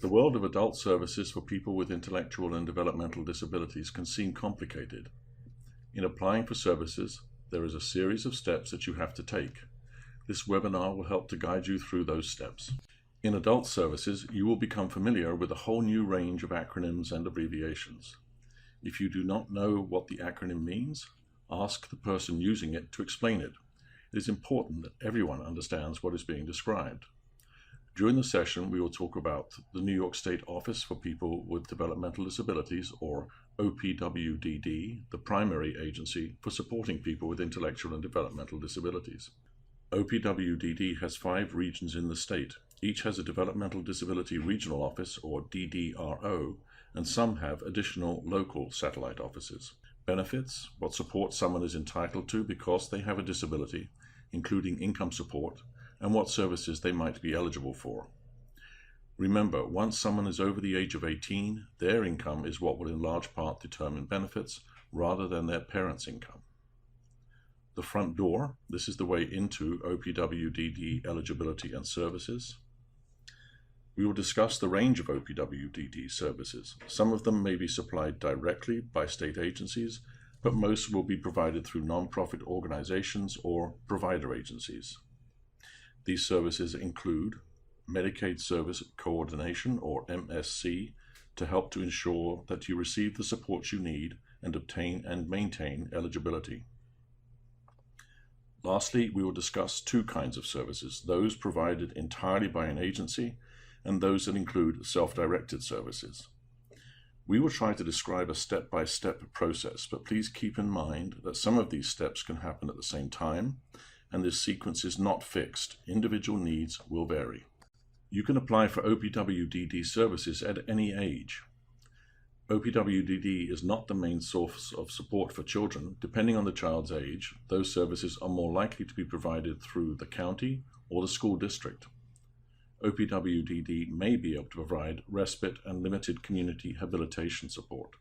The world of adult services for people with intellectual and developmental disabilities can seem complicated. In applying for services, there is a series of steps that you have to take. This webinar will help to guide you through those steps. In adult services, you will become familiar with a whole new range of acronyms and abbreviations. If you do not know what the acronym means, ask the person using it to explain it. It is important that everyone understands what is being described. During the session, we will talk about the New York State Office for People with Developmental Disabilities, or OPWDD, the primary agency for supporting people with intellectual and developmental disabilities. OPWDD has 5 regions in the state. Each has a Developmental Disability Regional Office, or DDRO, and some have additional local satellite offices. Benefits: what support someone is entitled to because they have a disability, including income support, and what services they might be eligible for. Remember, once someone is over the age of 18, their income is what will in large part determine benefits rather than their parents' income. The front door: this is the way into OPWDD eligibility and services. We will discuss the range of OPWDD services. Some of them may be supplied directly by state agencies, but most will be provided through nonprofit organizations or provider agencies. These services include Medicaid Service Coordination, or MSC, to help to ensure that you receive the support you need and obtain and maintain eligibility. Lastly, we will discuss 2 kinds of services: those provided entirely by an agency and those that include self-directed services. We will try to describe a step-by-step process, but please keep in mind that some of these steps can happen at the same time, and this sequence is not fixed. Individual needs will vary. You can apply for OPWDD services at any age. OPWDD is not the main source of support for children. Depending on the child's age, those services are more likely to be provided through the county or the school district. OPWDD may be able to provide respite and limited community habilitation support.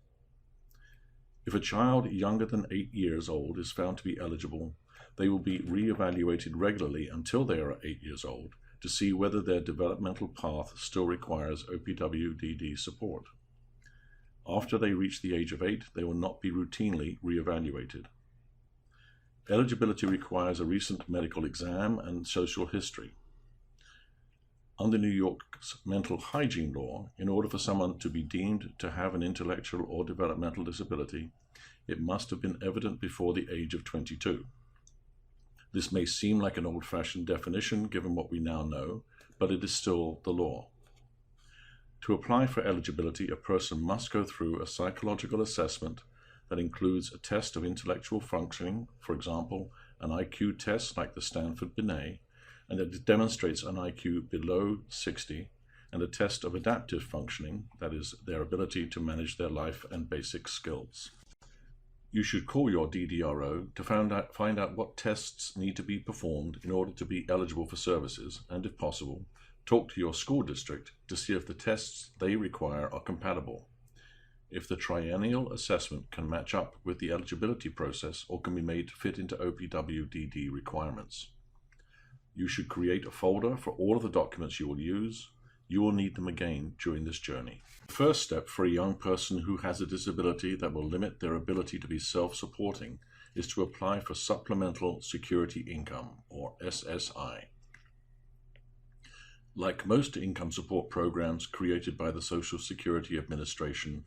If a child younger than 8 years old is found to be eligible, they will be re-evaluated regularly until they are 8 years old to see whether their developmental path still requires OPWDD support. After they reach the age of 8, they will not be routinely re-evaluated. Eligibility requires a recent medical exam and social history. Under New York's mental hygiene law, in order for someone to be deemed to have an intellectual or developmental disability, it must have been evident before the age of 22. This may seem like an old-fashioned definition given what we now know, but it is still the law. To apply for eligibility, a person must go through a psychological assessment that includes a test of intellectual functioning, for example, an IQ test like the Stanford Binet, and it demonstrates an IQ below 60, and a test of adaptive functioning, that is, their ability to manage their life and basic skills. You should call your DDRO to find out what tests need to be performed in order to be eligible for services, and if possible, talk to your school district to see if the tests they require are compatible. If the triennial assessment can match up with the eligibility process or can be made to fit into OPWDD requirements. You should create a folder for all of the documents you will use. You will need them again during this journey. The first step for a young person who has a disability that will limit their ability to be self-supporting is to apply for Supplemental Security Income, or SSI. Like most income support programs created by the Social Security Administration,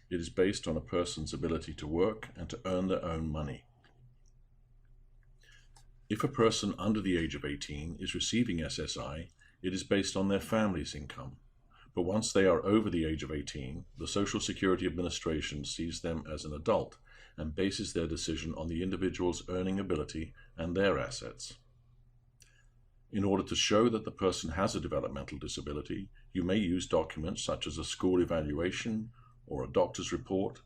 it is based on a person's ability to work and to earn their own money. If a person under the age of 18 is receiving SSI, it is based on their family's income. But once they are over the age of 18, the Social Security Administration sees them as an adult and bases their decision on the individual's earning ability and their assets. In order to show that the person has a developmental disability, you may use documents such as a school evaluation or a doctor's report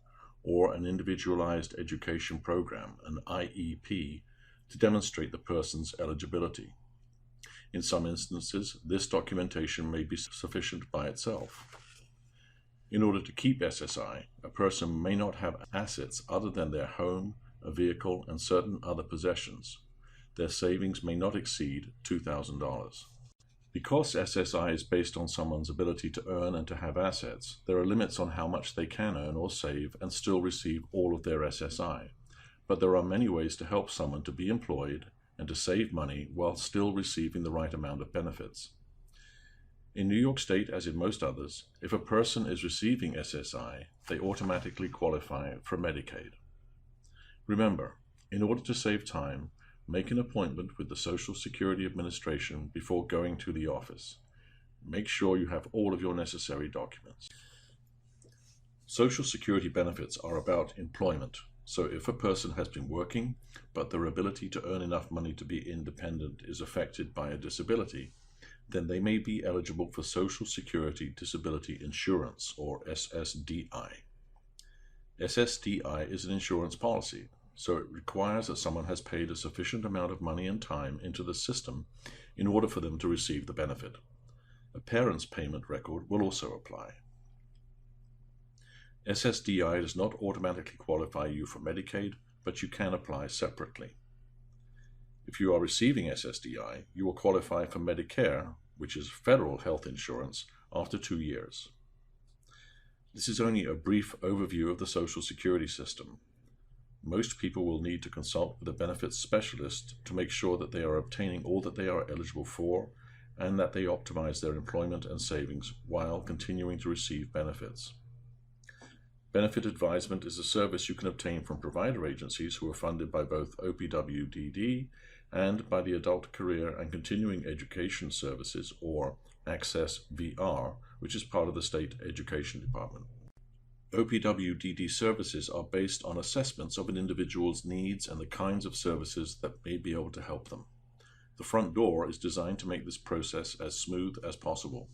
or an individualized education program, an IEP, to demonstrate the person's eligibility. In some instances, this documentation may be sufficient by itself. In order to keep SSI, a person may not have assets other than their home, a vehicle, and certain other possessions. Their savings may not exceed $2,000. Because SSI is based on someone's ability to earn and to have assets, there are limits on how much they can earn or save and still receive all of their SSI. But there are many ways to help someone to be employed and to save money while still receiving the right amount of benefits. In New York State, as in most others, if a person is receiving SSI, they automatically qualify for Medicaid. Remember, in order to save time, make an appointment with the Social Security Administration before going to the office. Make sure you have all of your necessary documents. Social Security benefits are about employment, so if a person has been working, but their ability to earn enough money to be independent is affected by a disability, then they may be eligible for Social Security Disability Insurance, or SSDI. SSDI is an insurance policy, so it requires that someone has paid a sufficient amount of money and time into the system in order for them to receive the benefit. A parent's payment record will also apply. SSDI does not automatically qualify you for Medicaid, but you can apply separately. If you are receiving SSDI, you will qualify for Medicare, which is federal health insurance, after 2 years. This is only a brief overview of the Social Security system. Most people will need to consult with a benefits specialist to make sure that they are obtaining all that they are eligible for and that they optimize their employment and savings while continuing to receive benefits. Benefit advisement is a service you can obtain from provider agencies who are funded by both OPWDD and by the Adult Career and Continuing Education Services, or Access VR, which is part of the State Education Department. OPWDD services are based on assessments of an individual's needs and the kinds of services that may be able to help them. The front door is designed to make this process as smooth as possible.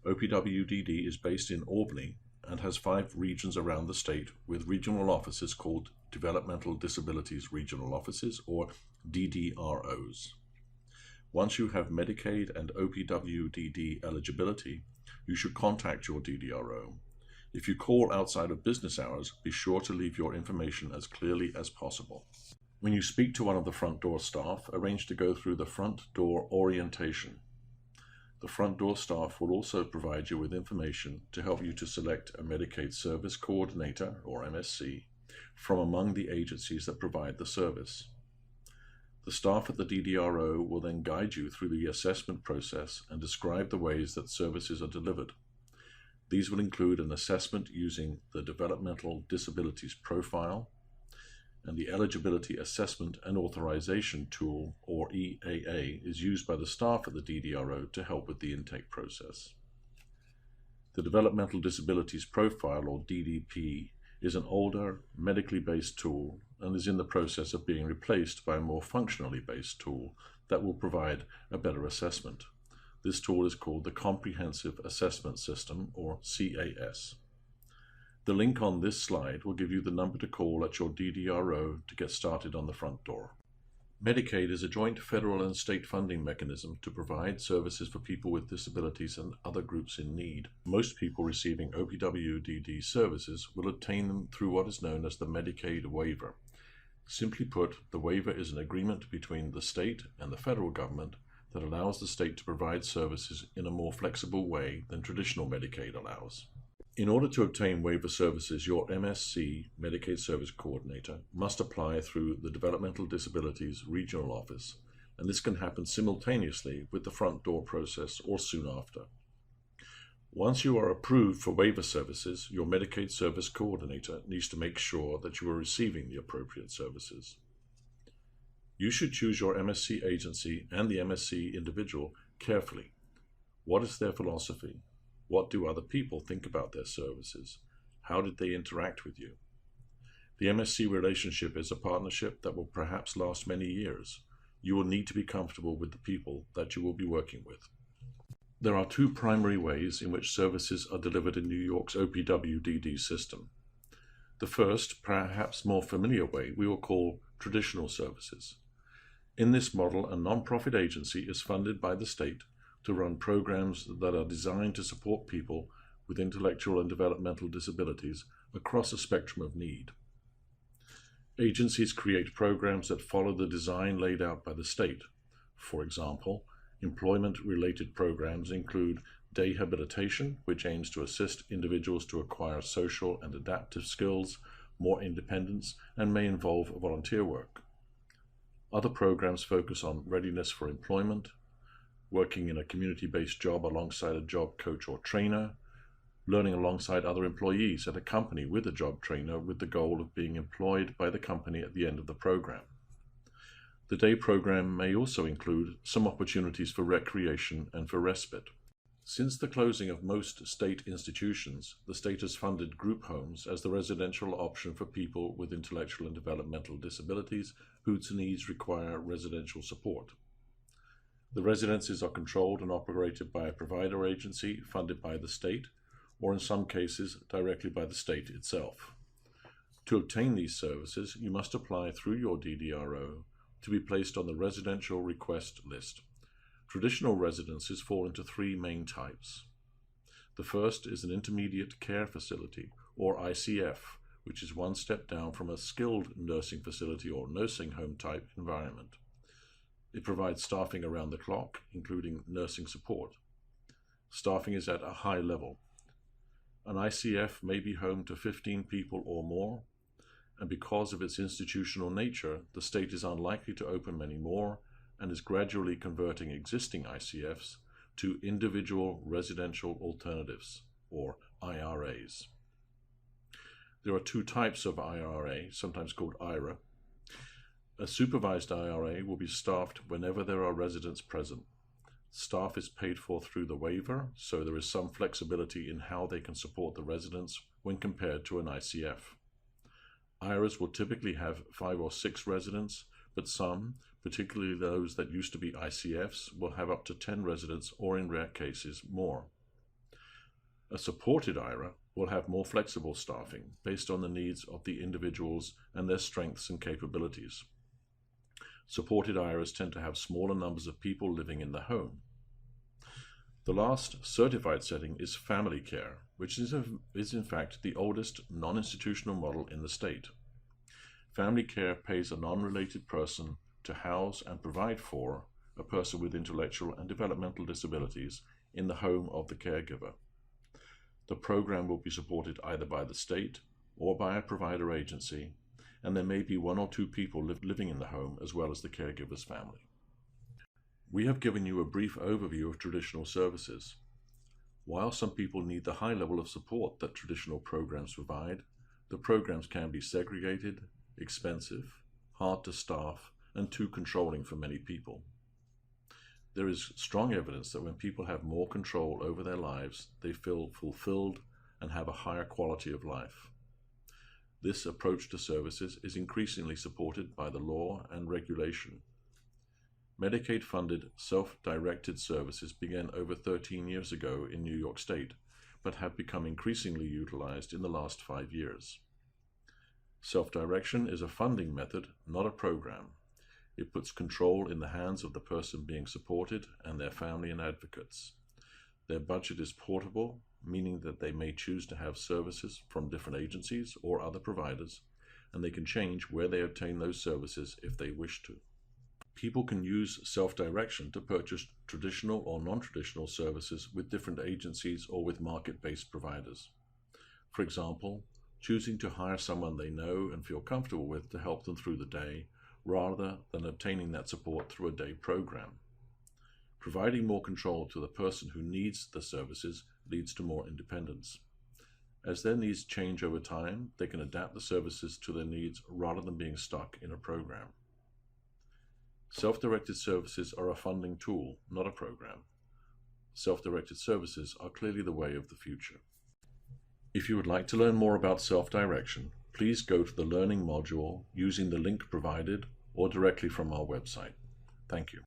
OPWDD is based in Albany and has 5 regions around the state with regional offices called Developmental Disabilities Regional Offices, or DDROs. Once you have Medicaid and OPWDD eligibility, you should contact your DDRO. If you call outside of business hours, be sure to leave your information as clearly as possible. When you speak to one of the front door staff, arrange to go through the front door orientation. The front door staff will also provide you with information to help you to select a Medicaid Service Coordinator, or MSC, from among the agencies that provide the service. The staff at the DDRO will then guide you through the assessment process and describe the ways that services are delivered. These will include an assessment using the Developmental Disabilities Profile and the Eligibility Assessment and Authorization Tool, or EAA, is used by the staff at the DDRO to help with the intake process. The Developmental Disabilities Profile, or DDP, is an older, medically based tool and is in the process of being replaced by a more functionally based tool that will provide a better assessment. This tool is called the Comprehensive Assessment System, or CAS. The link on this slide will give you the number to call at your DDRO to get started on the front door. Medicaid is a joint federal and state funding mechanism to provide services for people with disabilities and other groups in need. Most people receiving OPWDD services will obtain them through what is known as the Medicaid waiver. Simply put, the waiver is an agreement between the state and the federal government that allows the state to provide services in a more flexible way than traditional Medicaid allows. In order to obtain waiver services, your MSC, Medicaid Service Coordinator, must apply through the Developmental Disabilities Regional Office, and this can happen simultaneously with the front door process or soon after. Once you are approved for waiver services, your Medicaid Service Coordinator needs to make sure that you are receiving the appropriate services. You should choose your MSC agency and the MSC individual carefully. What is their philosophy? What do other people think about their services? How did they interact with you? The MSC relationship is a partnership that will perhaps last many years. You will need to be comfortable with the people that you will be working with. There are 2 primary ways in which services are delivered in New York's OPWDD system. The first, perhaps more familiar way, we will call traditional services. In this model, a nonprofit agency is funded by the state to run programs that are designed to support people with intellectual and developmental disabilities across a spectrum of need. Agencies create programs that follow the design laid out by the state. For example, Employment-related programs include day habilitation, which aims to assist individuals to acquire social and adaptive skills, more independence, and may involve volunteer work. Other programs focus on readiness for employment, working in a community-based job alongside a job coach or trainer, learning alongside other employees at a company with a job trainer with the goal of being employed by the company at the end of the program. The day program may also include some opportunities for recreation and for respite. Since the closing of most state institutions, the state has funded group homes as the residential option for people with intellectual and developmental disabilities whose needs require residential support. The residences are controlled and operated by a provider agency funded by the state, or in some cases directly by the state itself. To obtain these services, you must apply through your DDRO to be placed on the residential request list. Traditional residences fall into three main types. The first is an intermediate care facility, or ICF, which is one step down from a skilled nursing facility or nursing home type environment. It provides staffing around the clock, including nursing support. Staffing is at a high level. An ICF may be home to 15 people or more, and because of its institutional nature, the state is unlikely to open many more and is gradually converting existing ICFs to individual residential alternatives, or IRAs. There are two types of IRA, sometimes called IRA. A supervised IRA will be staffed whenever there are residents present. Staff is paid for through the waiver, so there is some flexibility in how they can support the residents when compared to an ICF. IRAs will typically have 5 or 6 residents, but some, particularly those that used to be ICFs, will have up to 10 residents or in rare cases more. A supported IRA will have more flexible staffing based on the needs of the individuals and their strengths and capabilities. Supported IRAs tend to have smaller numbers of people living in the home. The last certified setting is family care, which is in fact the oldest non-institutional model in the state. Family care pays a non-related person to house and provide for a person with intellectual and developmental disabilities in the home of the caregiver. The program will be supported either by the state or by a provider agency, and there may be 1 or 2 people living in the home as well as the caregiver's family. We have given you a brief overview of traditional services. While some people need the high level of support that traditional programs provide, the programs can be segregated, expensive, hard to staff, and too controlling for many people. There is strong evidence that when people have more control over their lives, they feel fulfilled and have a higher quality of life. This approach to services is increasingly supported by the law and regulation. Medicaid-funded self-directed services began over 13 years ago in New York State, but have become increasingly utilized in the last 5 years. Self-direction is a funding method, not a program. It puts control in the hands of the person being supported and their family and advocates. Their budget is portable, meaning that they may choose to have services from different agencies or other providers, and they can change where they obtain those services if they wish to. People can use self-direction to purchase traditional or non-traditional services with different agencies or with market-based providers. For example, choosing to hire someone they know and feel comfortable with to help them through the day, rather than obtaining that support through a day program. Providing more control to the person who needs the services leads to more independence. As their needs change over time, they can adapt the services to their needs rather than being stuck in a program. Self-directed services are a funding tool, not a program. Self-directed services are clearly the way of the future. If you would like to learn more about self-direction, please go to the Learning module using the link provided or directly from our website. Thank you.